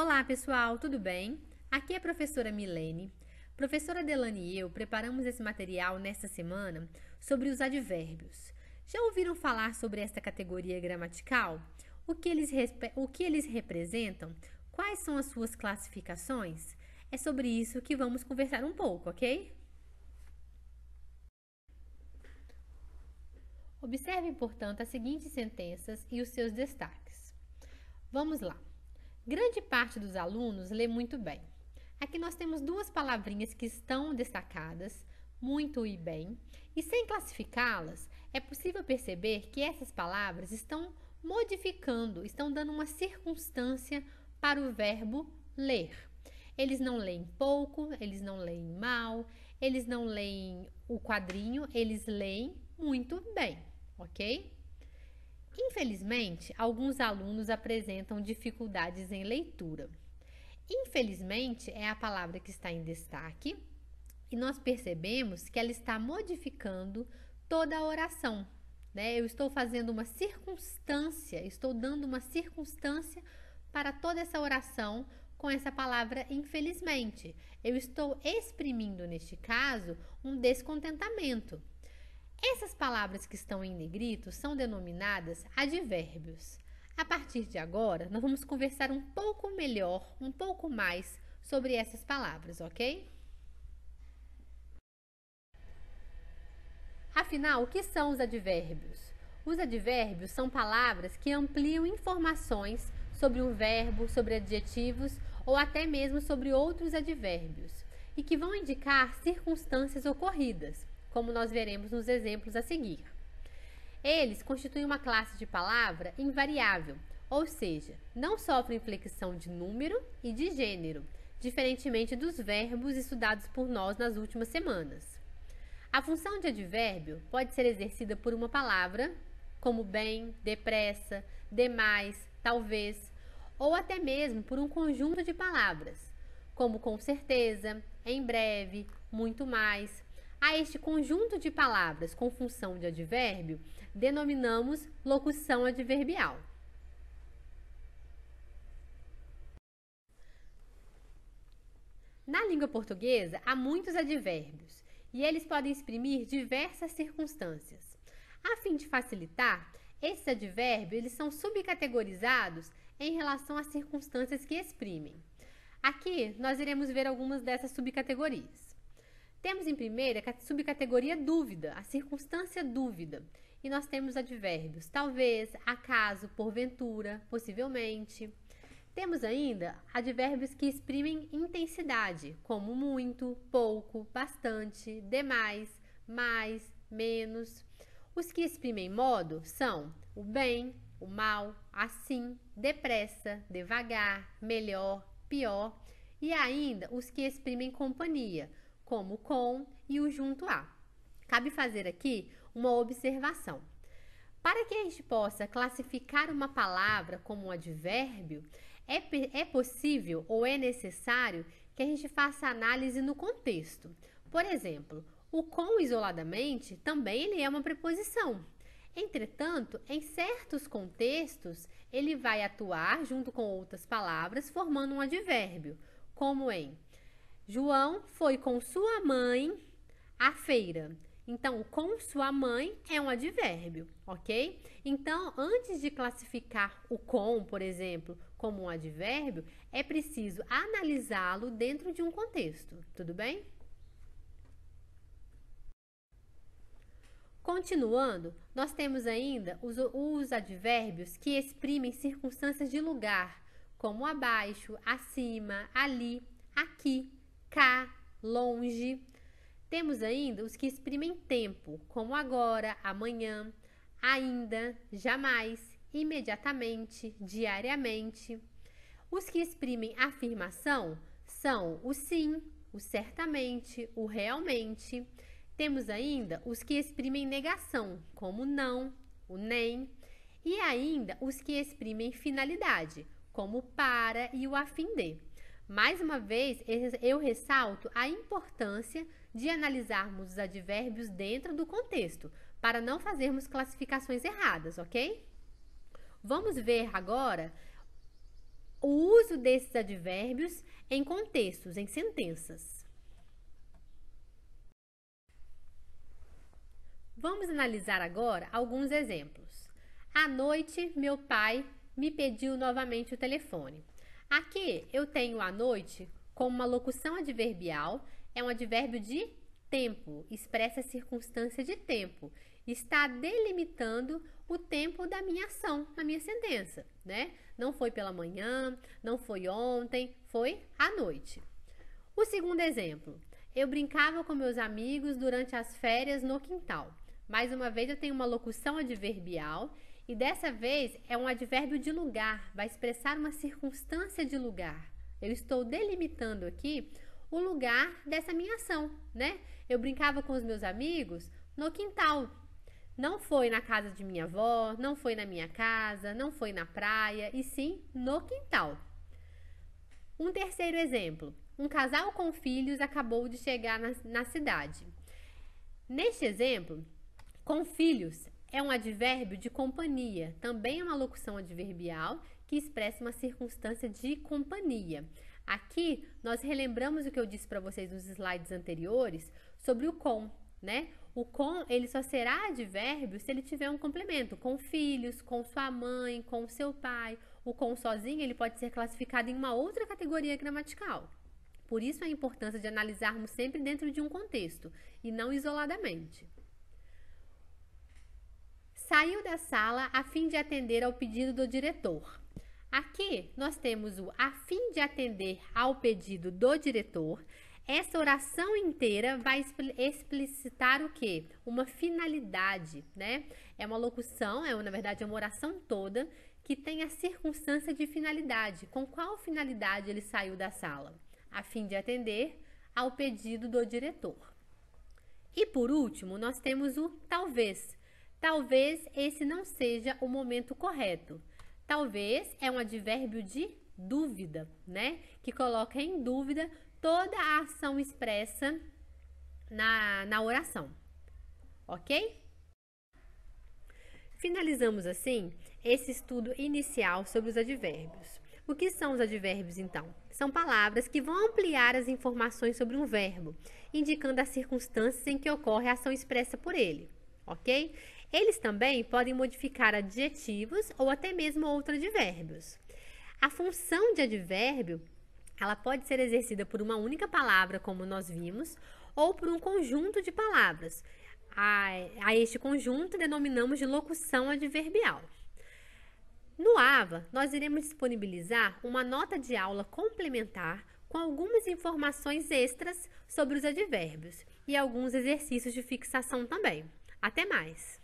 Olá, pessoal, tudo bem? Aqui é a professora Milene. Professora Delane e eu preparamos esse material nesta semana sobre os advérbios. Já ouviram falar sobre esta categoria gramatical? O que eles representam? Quais são as suas classificações? É sobre isso que vamos conversar um pouco, ok? Observe, portanto, as seguintes sentenças e os seus destaques. Vamos lá. Grande parte dos alunos lê muito bem. Aqui nós temos duas palavrinhas que estão destacadas, muito e bem, e sem classificá-las, é possível perceber que essas palavras estão modificando, estão dando uma circunstância para o verbo ler. Eles não leem pouco, eles não leem mal, eles não leem o quadrinho, eles leem muito bem, ok? Infelizmente, alguns alunos apresentam dificuldades em leitura. Infelizmente é a palavra que está em destaque e nós percebemos que ela está modificando toda a oração, né? Eu estou fazendo uma circunstância, estou dando uma circunstância para toda essa oração com essa palavra infelizmente. Eu estou exprimindo, neste caso, um descontentamento. Essas palavras que estão em negrito são denominadas advérbios. A partir de agora, nós vamos conversar um pouco melhor, um pouco mais sobre essas palavras, ok? Afinal, o que são os advérbios? Os advérbios são palavras que ampliam informações sobre um verbo, sobre adjetivos ou até mesmo sobre outros advérbios e que vão indicar circunstâncias ocorridas, como nós veremos nos exemplos a seguir. Eles constituem uma classe de palavra invariável, ou seja, não sofrem flexão de número e de gênero, diferentemente dos verbos estudados por nós nas últimas semanas. A função de advérbio pode ser exercida por uma palavra, como bem, depressa, demais, talvez, ou até mesmo por um conjunto de palavras, como com certeza, em breve, muito mais. A este conjunto de palavras com função de advérbio, denominamos locução adverbial. Na língua portuguesa, há muitos advérbios e eles podem exprimir diversas circunstâncias. A fim de facilitar, esses advérbios eles são subcategorizados em relação às circunstâncias que exprimem. Aqui, nós iremos ver algumas dessas subcategorias. Temos em primeira a subcategoria dúvida, a circunstância dúvida. E nós temos advérbios talvez, acaso, porventura, possivelmente. Temos ainda advérbios que exprimem intensidade, como muito, pouco, bastante, demais, mais, menos. Os que exprimem modo são o bem, o mal, assim, depressa, devagar, melhor, pior. E ainda os que exprimem companhia, como com e o junto a. Cabe fazer aqui uma observação. Para que a gente possa classificar uma palavra como um advérbio, é possível ou é necessário que a gente faça análise no contexto. Por exemplo, o com isoladamente também ele é uma preposição. Entretanto, em certos contextos, ele vai atuar junto com outras palavras formando um advérbio, como em João foi com sua mãe à feira. Então, com sua mãe é um advérbio, ok? Então, antes de classificar o com, por exemplo, como um advérbio, é preciso analisá-lo dentro de um contexto, tudo bem? Continuando, nós temos ainda os advérbios que exprimem circunstâncias de lugar, como abaixo, acima, ali, aqui, cá, longe. Temos ainda os que exprimem tempo, como agora, amanhã, ainda, jamais, imediatamente, diariamente. Os que exprimem afirmação são o sim, o certamente, o realmente. Temos ainda os que exprimem negação, como não, o nem. E ainda os que exprimem finalidade, como o para e o a fim de. Mais uma vez, eu ressalto a importância de analisarmos os advérbios dentro do contexto, para não fazermos classificações erradas, ok? Vamos ver agora o uso desses advérbios em contextos, em sentenças. Vamos analisar agora alguns exemplos. À noite, meu pai me pediu novamente o telefone. Aqui eu tenho à noite como uma locução adverbial, é um advérbio de tempo, expressa a circunstância de tempo. Está delimitando o tempo da minha ação, na minha sentença, né? Não foi pela manhã, não foi ontem, foi à noite. O segundo exemplo, eu brincava com meus amigos durante as férias no quintal. Mais uma vez eu tenho uma locução adverbial e dessa vez é um advérbio de lugar, vai expressar uma circunstância de lugar. Eu estou delimitando aqui o lugar dessa minha ação, né? Eu brincava com os meus amigos no quintal. Não foi na casa de minha avó, não foi na minha casa, não foi na praia, e sim no quintal. Um terceiro exemplo. Um casal com filhos acabou de chegar na cidade. Neste exemplo, com filhos é um advérbio de companhia, também é uma locução adverbial que expressa uma circunstância de companhia. Aqui, nós relembramos o que eu disse para vocês nos slides anteriores sobre o com, né? O com, ele só será advérbio se ele tiver um complemento, com filhos, com sua mãe, com seu pai. O com sozinho, ele pode ser classificado em uma outra categoria gramatical. Por isso a importância de analisarmos sempre dentro de um contexto e não isoladamente. Saiu da sala a fim de atender ao pedido do diretor. Aqui nós temos o a fim de atender ao pedido do diretor. Essa oração inteira vai explicitar o quê? Uma finalidade, né? É uma locução, na verdade é uma oração toda que tem a circunstância de finalidade. Com qual finalidade ele saiu da sala? A fim de atender ao pedido do diretor. E por último, nós temos o talvez. Talvez esse não seja o momento correto. Talvez é um advérbio de dúvida, né? Que coloca em dúvida toda a ação expressa na oração, ok? Finalizamos assim esse estudo inicial sobre os advérbios. O que são os advérbios, então? São palavras que vão ampliar as informações sobre um verbo, indicando as circunstâncias em que ocorre a ação expressa por ele, ok? Eles também podem modificar adjetivos ou até mesmo outros advérbios. A função de advérbio, ela pode ser exercida por uma única palavra, como nós vimos, ou por um conjunto de palavras. A este conjunto denominamos de locução adverbial. No AVA, nós iremos disponibilizar uma nota de aula complementar com algumas informações extras sobre os advérbios e alguns exercícios de fixação também. Até mais!